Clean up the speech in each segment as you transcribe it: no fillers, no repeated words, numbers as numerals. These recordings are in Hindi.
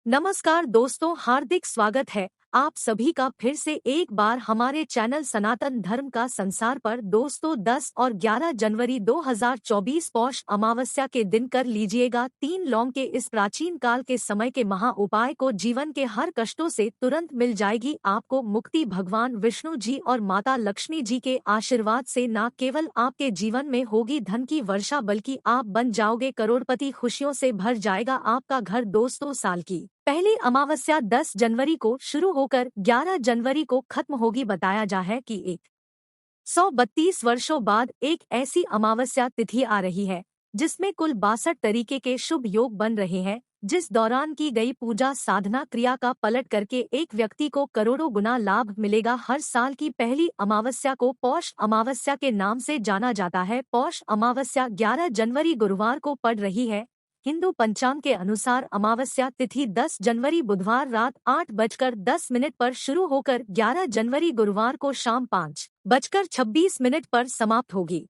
नमस्कार दोस्तों, हार्दिक स्वागत है आप सभी का फिर से एक बार हमारे चैनल सनातन धर्म का संसार पर। दोस्तों 10 और 11 जनवरी 2024 पौष अमावस्या के दिन कर लीजिएगा 3 लौंग के इस प्राचीन काल के समय के महा उपाय को। जीवन के हर कष्टों से तुरंत मिल जाएगी आपको मुक्ति। भगवान विष्णु जी और माता लक्ष्मी जी के आशीर्वाद से न केवल आपके जीवन में होगी धन की वर्षा, बल्कि आप बन जाओगे करोड़पति। खुशियों से भर जाएगा आपका घर। दोस्तों साल की पहली अमावस्या 10 जनवरी को शुरू होकर 11 जनवरी को खत्म होगी। बताया जा है कि 132 वर्षों बाद एक ऐसी अमावस्या तिथि आ रही है जिसमें कुल 62 तरीके के शुभ योग बन रहे हैं, जिस दौरान की गई पूजा साधना क्रिया का पलट करके एक व्यक्ति को करोड़ों गुना लाभ मिलेगा। हर साल की पहली अमावस्या को पौष अमावस्या के नाम से जाना जाता है। पौष अमावस्या 11 जनवरी गुरुवार को पड़ रही है। हिंदू पंचांग के अनुसार अमावस्या तिथि 10 जनवरी बुधवार रात 8:10 पर शुरू होकर 11 जनवरी गुरुवार को शाम 5:26 पर समाप्त होगी।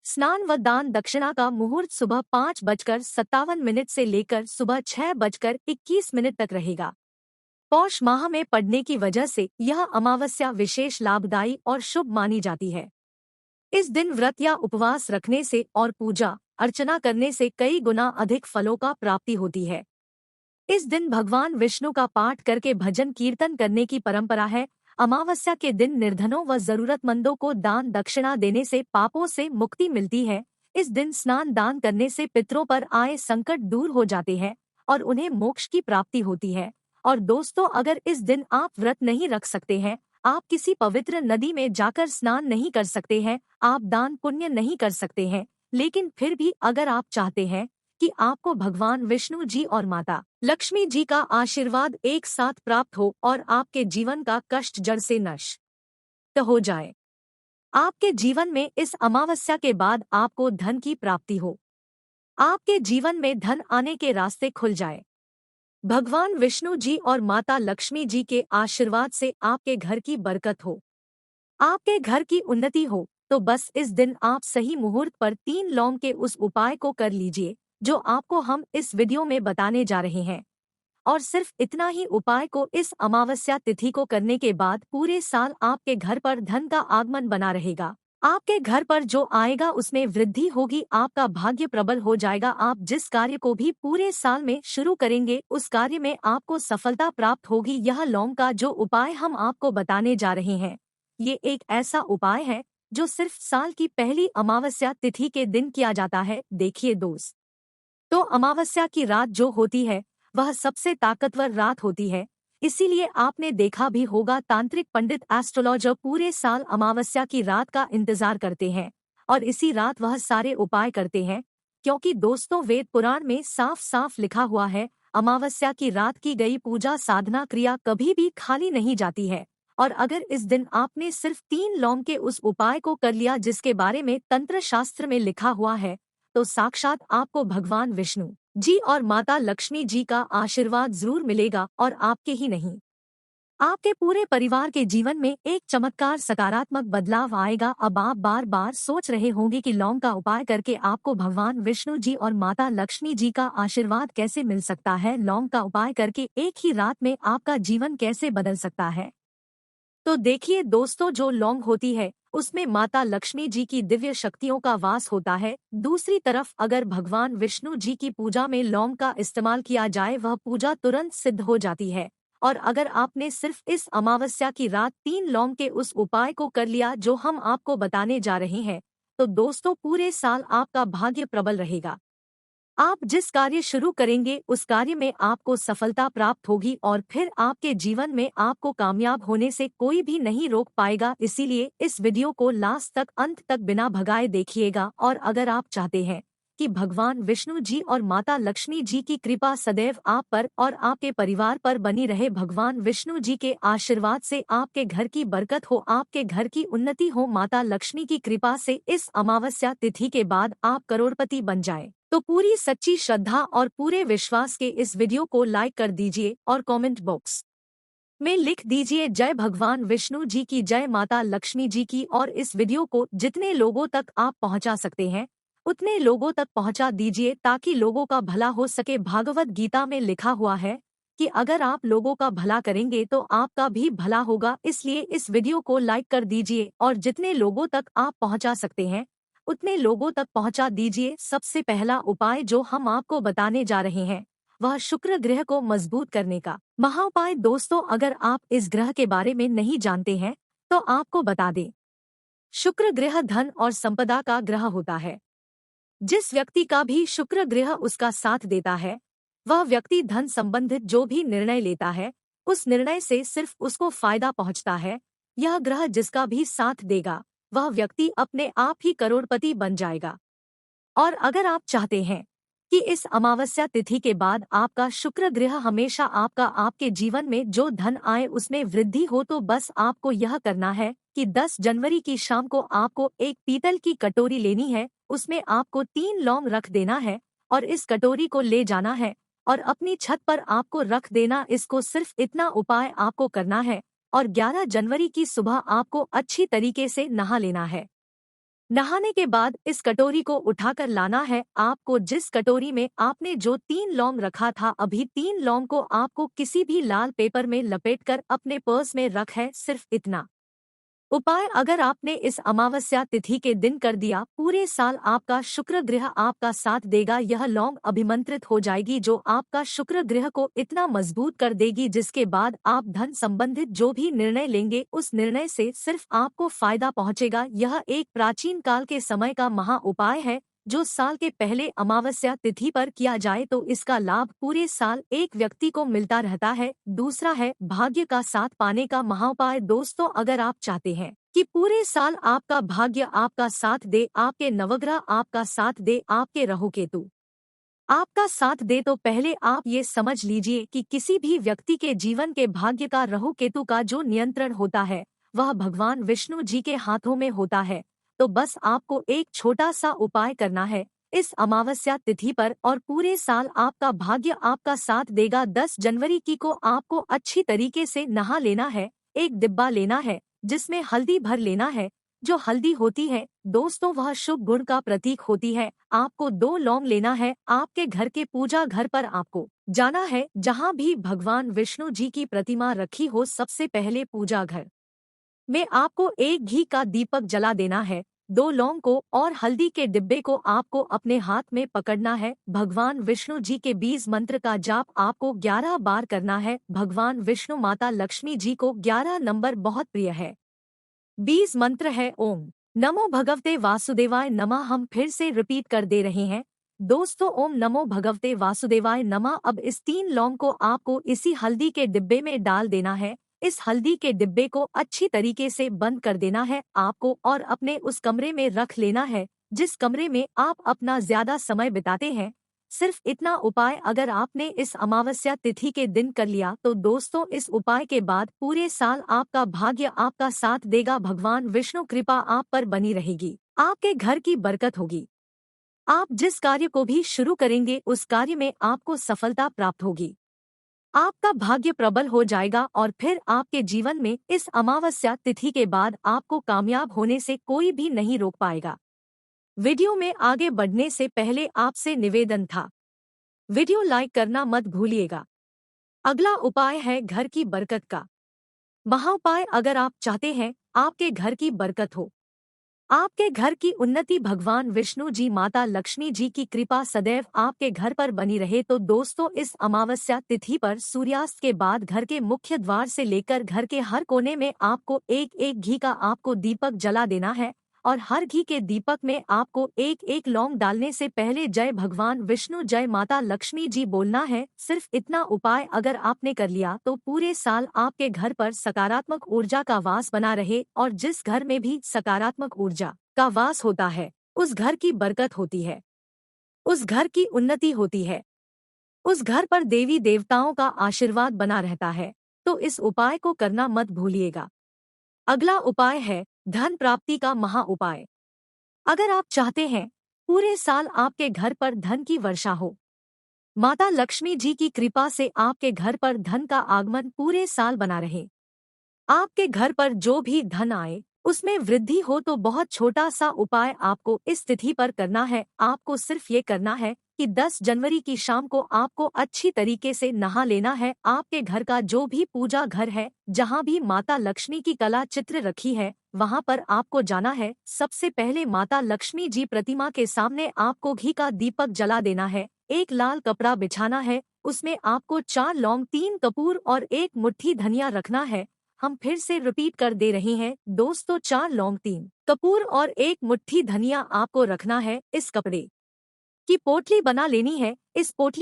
स्नान व दान दक्षिणा का मुहूर्त सुबह 5:57 से लेकर सुबह 6:21 तक रहेगा। पौष माह में पड़ने की वजह से यह अमावस्या विशेष लाभदायी और शुभ मानी जाती है। इस दिन व्रत या उपवास रखने से और पूजा अर्चना करने से कई गुना अधिक फलों का प्राप्ति होती है। इस दिन भगवान विष्णु का पाठ करके भजन कीर्तन करने की परंपरा है। अमावस्या के दिन निर्धनों व जरूरतमंदों को दान दक्षिणा देने से पापों से मुक्ति मिलती है। इस दिन स्नान दान करने से पितरों पर आए संकट दूर हो जाते हैं और उन्हें मोक्ष की प्राप्ति होती है। और दोस्तों, अगर इस दिन आप व्रत नहीं रख सकते हैं, आप किसी पवित्र नदी में जाकर स्नान नहीं कर सकते हैं, आप दान पुण्य नहीं कर सकते हैं, लेकिन फिर भी अगर आप चाहते हैं कि आपको भगवान विष्णु जी और माता लक्ष्मी जी का आशीर्वाद एक साथ प्राप्त हो और आपके जीवन का कष्ट जड़ से नष्ट हो जाए, आपके जीवन में इस अमावस्या के बाद आपको धन की प्राप्ति हो, आपके जीवन में धन आने के रास्ते खुल जाए, भगवान विष्णु जी और माता लक्ष्मी जी के आशीर्वाद से आपके घर की बरकत हो, आपके घर की उन्नति हो, तो बस इस दिन आप सही मुहूर्त पर 3 लौंग के उस उपाय को कर लीजिए जो आपको हम इस वीडियो में बताने जा रहे हैं। और सिर्फ इतना ही उपाय को इस अमावस्या तिथि को करने के बाद पूरे साल आपके घर पर धन का आगमन बना रहेगा। आपके घर पर जो आएगा उसमें वृद्धि होगी, आपका भाग्य प्रबल हो जाएगा। आप जिस कार्य को भी पूरे साल में शुरू करेंगे उस कार्य में आपको सफलता प्राप्त होगी। यह लौंग का जो उपाय हम आपको बताने जा रहे हैं, ये एक ऐसा उपाय है जो सिर्फ साल की पहली अमावस्या तिथि के दिन किया जाता है। देखिए दोस्त, तो अमावस्या की रात जो होती है वह सबसे ताकतवर रात होती है। इसीलिए आपने देखा भी होगा तांत्रिक पंडित एस्ट्रोलॉजर पूरे साल अमावस्या की रात का इंतजार करते हैं और इसी रात वह सारे उपाय करते हैं, क्योंकि दोस्तों वेद पुराण में साफ साफ लिखा हुआ है अमावस्या की रात की गई पूजा साधना क्रिया कभी भी खाली नहीं जाती है। और अगर इस दिन आपने सिर्फ 3 लौंग के उस उपाय को कर लिया जिसके बारे में तंत्र शास्त्र में लिखा हुआ है, तो साक्षात आपको भगवान विष्णु जी और माता लक्ष्मी जी का आशीर्वाद जरूर मिलेगा और आपके ही नहीं, आपके पूरे परिवार के जीवन में एक चमत्कार सकारात्मक बदलाव आएगा। अब आप बार बार सोच रहे होंगे कि लौंग का उपाय करके आपको भगवान विष्णु जी और माता लक्ष्मी जी का आशीर्वाद कैसे मिल सकता है, लौंग का उपाय करके एक ही रात में आपका जीवन कैसे बदल सकता है। तो देखिए दोस्तों, जो लौंग होती है उसमें माता लक्ष्मी जी की दिव्य शक्तियों का वास होता है। दूसरी तरफ अगर भगवान विष्णु जी की पूजा में लौंग का इस्तेमाल किया जाए वह पूजा तुरंत सिद्ध हो जाती है। और अगर आपने सिर्फ इस अमावस्या की रात 3 लौंग के उस उपाय को कर लिया जो हम आपको बताने जा रहे हैं, तो दोस्तों पूरे साल आपका भाग्य प्रबल रहेगा। आप जिस कार्य शुरू करेंगे उस कार्य में आपको सफलता प्राप्त होगी और फिर आपके जीवन में आपको कामयाब होने से कोई भी नहीं रोक पाएगा। इसीलिए इस वीडियो को लास्ट तक अंत तक बिना भगाए देखिएगा। और अगर आप चाहते हैं कि भगवान विष्णु जी और माता लक्ष्मी जी की कृपा सदैव आप पर और आपके परिवार पर बनी रहे, भगवान विष्णु जी के आशीर्वाद से आपके घर की बरकत हो, आपके घर की उन्नति हो, माता लक्ष्मी की कृपा से इस अमावस्या तिथि के बाद आप करोड़पति बन जाए, तो पूरी सच्ची श्रद्धा और पूरे विश्वास के इस वीडियो को लाइक कर दीजिए और कमेंट बॉक्स में लिख दीजिए जय भगवान विष्णु जी की, जय माता लक्ष्मी जी की। और इस वीडियो को जितने लोगों तक आप पहुंचा सकते हैं उतने लोगों तक पहुंचा दीजिए ताकि लोगों का भला हो सके। भागवत गीता में लिखा हुआ है कि अगर आप लोगों का भला करेंगे तो आपका भी भला होगा, इसलिए इस वीडियो को लाइक कर दीजिए और जितने लोगों तक आप पहुंचा सकते हैं उतने लोगों तक पहुंचा दीजिए। सबसे पहला उपाय जो हम आपको बताने जा रहे हैं वह शुक्र ग्रह को मजबूत करने का महाउपाय। दोस्तों, अगर आप इस ग्रह के बारे में नहीं जानते हैं तो आपको बता दें, शुक्र ग्रह धन और संपदा का ग्रह होता है। जिस व्यक्ति का भी शुक्र ग्रह उसका साथ देता है वह व्यक्ति धन संबंधित जो भी निर्णय लेता है उस निर्णय से सिर्फ उसको फायदा पहुंचता है। यह ग्रह जिसका भी साथ देगा वह व्यक्ति अपने आप ही करोड़पति बन जाएगा। और अगर आप चाहते हैं कि इस अमावस्या तिथि के बाद आपका शुक्र ग्रह हमेशा आपके जीवन में जो धन आए उसमें वृद्धि हो, तो बस आपको यह करना है कि 10 जनवरी की शाम को आपको एक पीतल की कटोरी लेनी है, उसमें आपको 3 लौंग रख देना है और इस कटोरी को ले जाना है और अपनी छत पर आपको रख देना। इसको सिर्फ इतना उपाय आपको करना है और 11 जनवरी की सुबह आपको अच्छी तरीके से नहा लेना है। नहाने के बाद इस कटोरी को उठाकर लाना है आपको। जिस कटोरी में आपने जो 3 लौंग रखा था, अभी 3 लौंग को आपको किसी भी लाल पेपर में लपेटकर अपने पर्स में रख है। सिर्फ इतना उपाय अगर आपने इस अमावस्या तिथि के दिन कर दिया, पूरे साल आपका शुक्र ग्रह आपका साथ देगा। यह लौंग अभिमंत्रित हो जाएगी जो आपका शुक्र ग्रह को इतना मजबूत कर देगी जिसके बाद आप धन संबंधित जो भी निर्णय लेंगे उस निर्णय से सिर्फ आपको फायदा पहुंचेगा। यह एक प्राचीन काल के समय का महा उपाय है जो साल के पहले अमावस्या तिथि पर किया जाए तो इसका लाभ पूरे साल एक व्यक्ति को मिलता रहता है। दूसरा है भाग्य का साथ पाने का महाउपाय। दोस्तों, अगर आप चाहते हैं कि पूरे साल आपका भाग्य आपका साथ दे, आपके नवग्रह आपका साथ दे, आपके राहु केतु आपका साथ दे, तो पहले आप ये समझ लीजिए कि किसी भी व्यक्ति के जीवन के भाग्य का राहु केतु का जो नियंत्रण होता है वह भगवान विष्णु जी के हाथों में होता है। तो बस आपको एक छोटा सा उपाय करना है इस अमावस्या तिथि पर और पूरे साल आपका भाग्य आपका साथ देगा। 10 जनवरी की को आपको अच्छी तरीके से नहा लेना है। एक डिब्बा लेना है जिसमें हल्दी भर लेना है। जो हल्दी होती है दोस्तों वह शुभ गुण का प्रतीक होती है। आपको 2 लौंग लेना है। आपके घर के पूजा घर पर आपको जाना है जहाँ भी भगवान विष्णु जी की प्रतिमा रखी हो, सबसे पहले पूजा घर में आपको एक घी का दीपक जला देना है। 2 लौंग को और हल्दी के डिब्बे को आपको अपने हाथ में पकड़ना है। भगवान विष्णु जी के बीज मंत्र का जाप आपको 11 बार करना है। भगवान विष्णु माता लक्ष्मी जी को 11 नंबर बहुत प्रिय है। बीज मंत्र है ओम नमो भगवते वासुदेवाय नमः। हम फिर से रिपीट कर दे रहे हैं दोस्तों, ओम नमो भगवते वासुदेवाय नमः। अब इस 3 लौंग को आपको इसी हल्दी के डिब्बे में डाल देना है। इस हल्दी के डिब्बे को अच्छी तरीके से बंद कर देना है आपको और अपने उस कमरे में रख लेना है जिस कमरे में आप अपना ज्यादा समय बिताते हैं। सिर्फ इतना उपाय अगर आपने इस अमावस्या तिथि के दिन कर लिया तो दोस्तों इस उपाय के बाद पूरे साल आपका भाग्य आपका साथ देगा। भगवान विष्णु कृपा आप पर बनी रहेगी, आपके घर की बरकत होगी। आप जिस कार्य को भी शुरू करेंगे उस कार्य में आपको सफलता प्राप्त होगी। आपका भाग्य प्रबल हो जाएगा और फिर आपके जीवन में इस अमावस्या तिथि के बाद आपको कामयाब होने से कोई भी नहीं रोक पाएगा। वीडियो में आगे बढ़ने से पहले आपसे निवेदन था, वीडियो लाइक करना मत भूलिएगा। अगला उपाय है घर की बरकत का महाउपाय। अगर आप चाहते हैं आपके घर की बरकत हो, आपके घर की उन्नति, भगवान विष्णु जी माता लक्ष्मी जी की कृपा सदैव आपके घर पर बनी रहे, तो दोस्तों इस अमावस्या तिथि पर सूर्यास्त के बाद घर के मुख्य द्वार से लेकर घर के हर कोने में आपको एक एक घी का आपको दीपक जला देना है और हर घी के दीपक में आपको एक एक लौंग डालने से पहले जय भगवान विष्णु जय माता लक्ष्मी जी बोलना है। सिर्फ इतना उपाय अगर आपने कर लिया तो पूरे साल आपके घर पर सकारात्मक ऊर्जा का वास बना रहे और जिस घर में भी सकारात्मक ऊर्जा का वास होता है उस घर की बरकत होती है, उस घर की उन्नति होती है, उस घर पर देवी देवताओं का आशीर्वाद बना रहता है। तो इस उपाय को करना मत भूलिएगा। अगला उपाय है धन प्राप्ति का महा उपाय। अगर आप चाहते हैं पूरे साल आपके घर पर धन की वर्षा हो, माता लक्ष्मी जी की कृपा से आपके घर पर धन का आगमन पूरे साल बना रहे, आपके घर पर जो भी धन आए उसमें वृद्धि हो तो बहुत छोटा सा उपाय आपको इस तिथि पर करना है। आपको सिर्फ ये करना है कि 10 जनवरी की शाम को आपको अच्छी तरीके से नहा लेना है। आपके घर का जो भी पूजा घर है, जहाँ भी माता लक्ष्मी की कला चित्र रखी है, वहाँ पर आपको जाना है। सबसे पहले माता लक्ष्मी जी प्रतिमा के सामने आपको घी का दीपक जला देना है। एक लाल कपड़ा बिछाना है, उसमें आपको 4 लौंग, 3 कपूर और 1 मुट्ठी धनिया रखना है। हम फिर से रिपीट कर दे रहे हैं दोस्तों, 4 लौंग, 3 कपूर और 1 मुट्ठी धनिया आपको रखना है। इस कपड़े की पोटली बना लेनी है। इस पोटली